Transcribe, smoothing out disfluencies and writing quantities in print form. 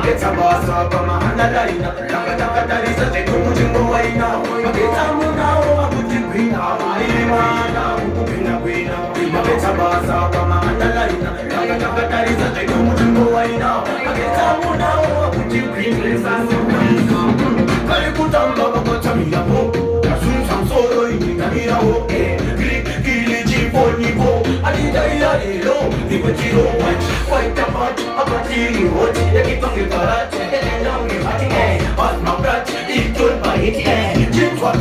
It's a boss up on my hand line. That is a thing to go away now. But it's a moon now, I put it green now. I am it's a boss up on my hand line. That is a thing to go away now. But it's a moon now, I put it green. I put on Baba Tamila. As soon as I'm solo in Tamila, Gilly for Nipo. I did a low, the Petiro, quite a part of a tea. What did you talk about? But my brat, it told by it, and it's what